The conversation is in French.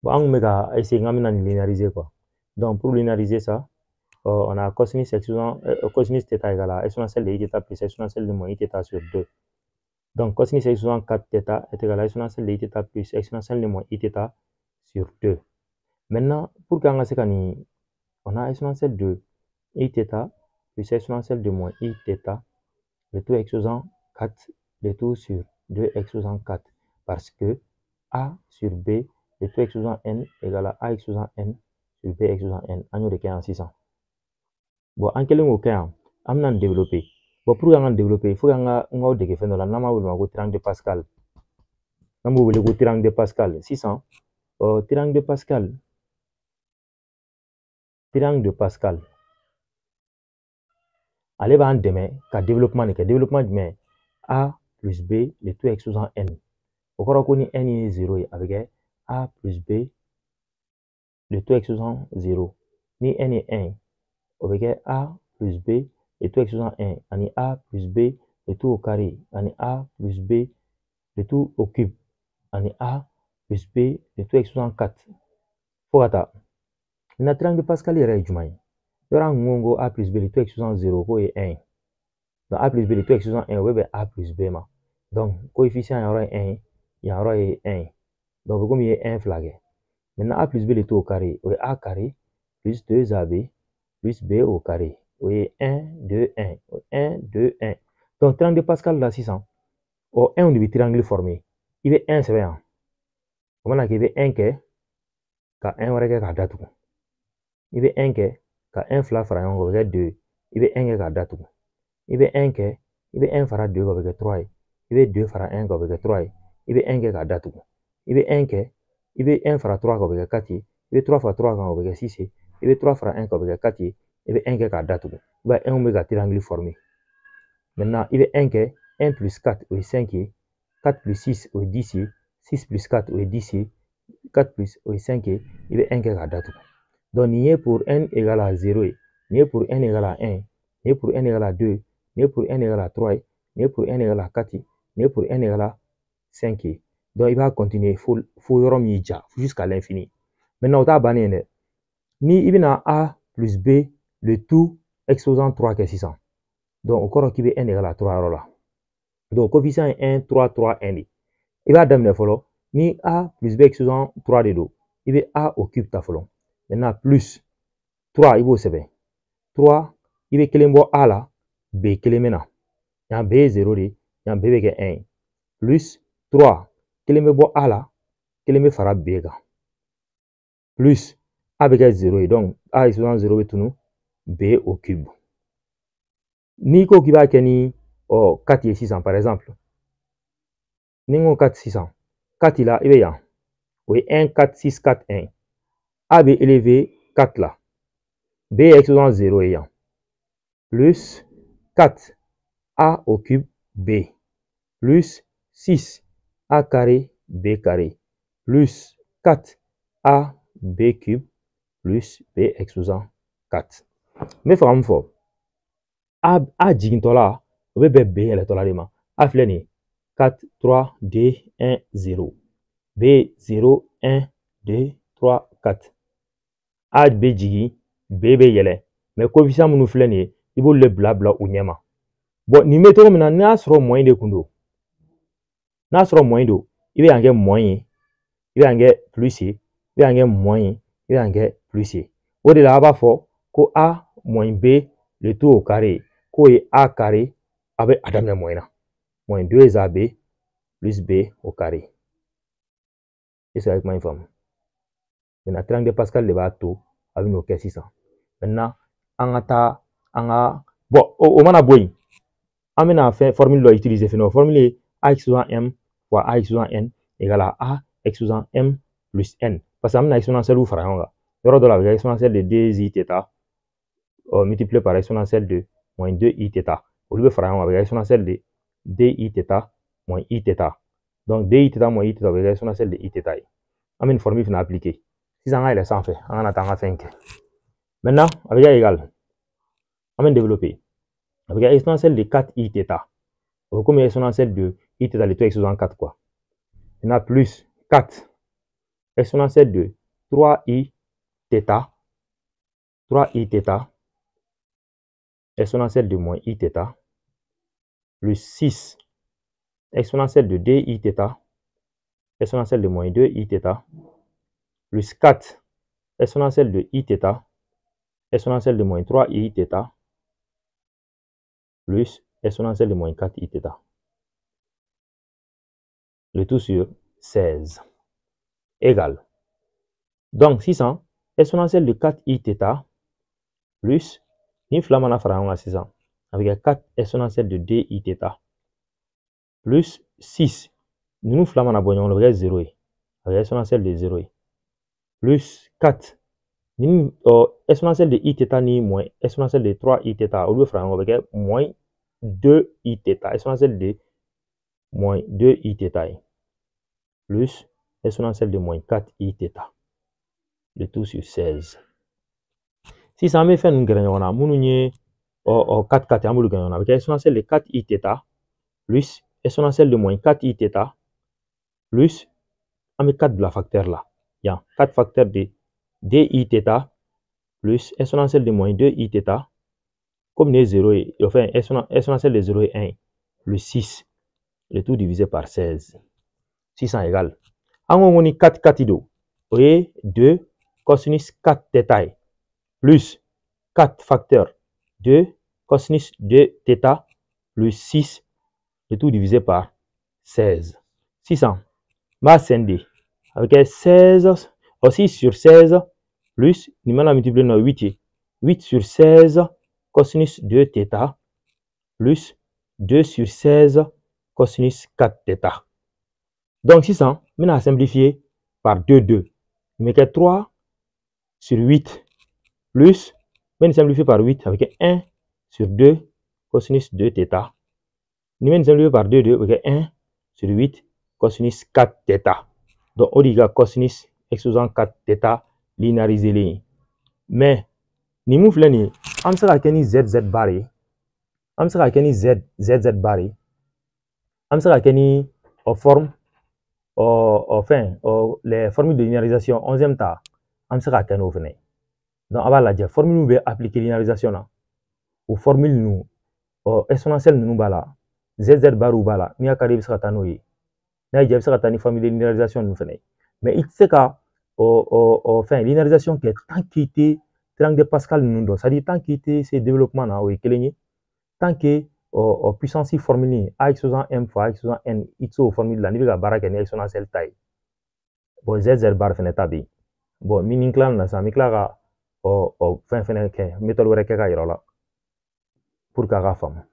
Bon, on va essayer de linéariser quoi. Donc, pour linéariser ça, on a cosinus cosinus θ égale à exponentielle de iθ plus exponentielle de moins iθ sur 2. Donc, cosinus exponentielle 4θ est égal à exponentielle de iθ plus exponentielle de moins iθ sur 2. Maintenant, pour qu'on ait on a exponentielle de iθ plus exponentielle de moins iθ, le tout exposant 4, le tout sur 2 exposant 4, parce que a sur b, le tout exposant n égale à a exposant n sur b exposant n, en de 15 en 600. Bon, en quel cas, on a développé. Bon, pour qu'on développer, il faut qu'on ait des effets dans la norme triangle de Pascal. On va le triangle de Pascal, 600. Triangle de Pascal. Triangle de Pascal. Allez, va en demain, qu'à développement, demain, a plus b, le tout exposant n. Au cas où n est 0 avec a plus b, le tout exposant 0. Ni n est 1 avec a plus b, le tout exposant 1. Ani a plus b, le tout au carré. Ani a plus b, le tout au cube. Ani a plus b, le tout exposant 4. Fogata. Le triangle de Pascal est jumai. Il y aura un a plus b, le tout exposant 0 et 1. Donc a plus b, le tout exposant 1, oui, a plus b. Donc, coefficient il y aura 1, il y aura 1. Donc, comme il y a 1 flag. Maintenant, a plus b, le tout au carré. Oui, a carré plus 2ab plus b au carré. Oui, 1, 2, 1. 1, 2, 1. Donc, triangle de Pascal, là, 600. Au 1, on devait triangle formé. Il y a 1, c'est bien. Comment on a qu'il y a 1 qui est 1 on a date. Il y a 1 qui est 1 flag fera avec 2. Il y a 1 qui a date. Il y a 1 qui est 1 fera 2 avec 3. Il y a 2 fera 1 avec 3. Il y a 1 qui a date. Il y a 1 qui est 1 fera 3 avec 4. Il y a 3 fera 3 avec 6. Il y a 3 fera 1 avec 4. Il y a 1 qui a date. Il y a 1 oméga triangle formé. Maintenant, il y a 1 qui est 1 plus 4 ou 5, 4 plus 6 ou 10, 6 plus 4 ou 10, 4 plus ou 5, il y a 1 qui a date. Donc, ni pour n égale à 0, ni pour n égale à 1, ni pour n égale à 2, ni pour n égale à 3, ni pour n égale à 4, ni pour n égale à 5. Donc, il va continuer, il faut jusqu'à l'infini. Maintenant, on va ni il y a a plus b, le tout exposant 3 qui est 600. Donc, au corps qui est n égale à 3 là. Donc, coefficient est 1, 3, 3, 1. Il va donner ni a plus b exposant 3 de dos. Il va a au cube ta follow. Maintenant, plus 3, il va se 3, il va qu'il a là, b qu'il mena. Il y a b 0, il y a b qui est 1. Plus 3, qu'il va a là, qu'il me fera b. Plus a est 0, donc a exposant 0 est tout b au cube. Ni ko qui va ni 4 et 600 par exemple. Ni 4 600. 4 il a, il y a. Oui, 1, 4, 6, 4, 1. A b élevé 4 là. B exposant 0 ayant. Plus 4 a au cube b. Plus 6 a carré b carré. Plus 4 a b cube plus b exposant 4. Mais il faut a jigintola, on peut b électoralement. A fleni 4, 3, 2, 1, 0. B 0, 1, 2, 3, 4. A b jigi, b b yele. Mais coefficient nous fleni, il faut le blabla ou nyama. Bon, ni méthode maintenant, n'a sera moyen de kundo. N'a sera moyen de, il va en moyen, il va en plus, il va en moyen, il va en plus. Au delà, il va faire que a moins b, le tout au carré, que a carré avec adam le moyen. Moins 2ab plus b au carré. Et c'est avec ma forme. Maintenant, triangle de Pascal le va tout avec nos 600. Maintenant, on a bon, au mana boy. On a fait formule là utiliser formule a exposant m fois a exposant n égale à a exposant m plus n. Parce que on a exponentielle ou frère. Il y aura de la exponentielle de 2i θ multiplié par exponentielle de moins 2i θ. Au lieu de frère avec exponentielle de di θ moins i θ. Donc di θ moins i θ avec exponentielle de i θ. On a une formule qu'on a appliquée. Si on a les 100 fait, on a 5. Maintenant, avec égal, on va développer. Avec exponentielle de 4i θ. Comme exponentielle de i θ, le tout exposant 4 quoi. On a plus 4 exponentielle de 3i θ, 3i θ, exponentielle de moins i θ, plus 6 exponentielle de 2i θ, exponentielle de moins 2i θ, plus 4 exponentielle de i θ, exponentielle de moins 3i θ, plus exponentielle de moins 4i θ. Le tout sur 16 égale. Donc, 600 exponentielle de 4i θ plus, ni flamana fera 600, avec 4 exponentielle de 2i θ, plus 6, nous flamana boyon avec 0, avec exponentielle de 0, plus 4, exponentielle de i θ ni moins exponentielle de 3i θ, au lieu fera avec moins 2i θ, exponentielle de moins 2i θ, plus exponentielle de moins 4i θ. Le tout sur 16. Si ça me fait nous gagner, on a mounoué 4 4 avec exponentielle de 4i θ plus exponentielle de moins 4i θ plus on met 4 de la facteur là. Il y a 4 facteurs de 2i θ plus exponentielle de moins 2i θ comme les 0 et enfin exponentielle de 0 et 1 plus 6. Le tout divisé par 16. 600 égale. On a 4 4 ido. Vous voyez 2 cosinus 4 θ plus 4 facteurs 2 cosinus 2 θ plus 6, le tout divisé par 16. 600, ma scindé avec 16, aussi sur 16, plus, nous allons multiplier par 8. 8 sur 16 cosinus 2 θ plus 2 sur 16 cosinus 4 θ. Donc 600, maintenant à simplifier par 2, 2. Nous mettons 3 sur 8 plus, maintenant simplifier par 8 avec 1 sur 2 cosinus 2 θ. Nous allons simplifier par 2, 2 avec 1 sur 8 cosinus 4 θ. Donc on dit que cosinus exposant 4 θ linéarisé les. Mais ni nous voulons on sera qu'un z barré, on sera qu'un z barré, on sera qu'un forme enfin les formules de linéarisation 11e tas, on sera qu'un au fenêtre. Donc on va la dire formule nous appliquer linéarisation là ou formule nous exponentielle nous bala z bar ou bala ni akari sera tanoyi na jeb sera tani formule de linéarisation nous fenêtre. Mais il sait qu'à enfin linéarisation qui est tant qu'il était triangle de Pascal nous donne, ça dit tant qu'il était ces développements là oui kelenye tant que puissance formule a exposant m fois a exposant n x au formule là ni ga baraka ni exponentielle taille bon z bar fenêtre tabi bon meaning clan là ça mi clara fin fenêtre méthode wala ka yoro la pour ka ga fam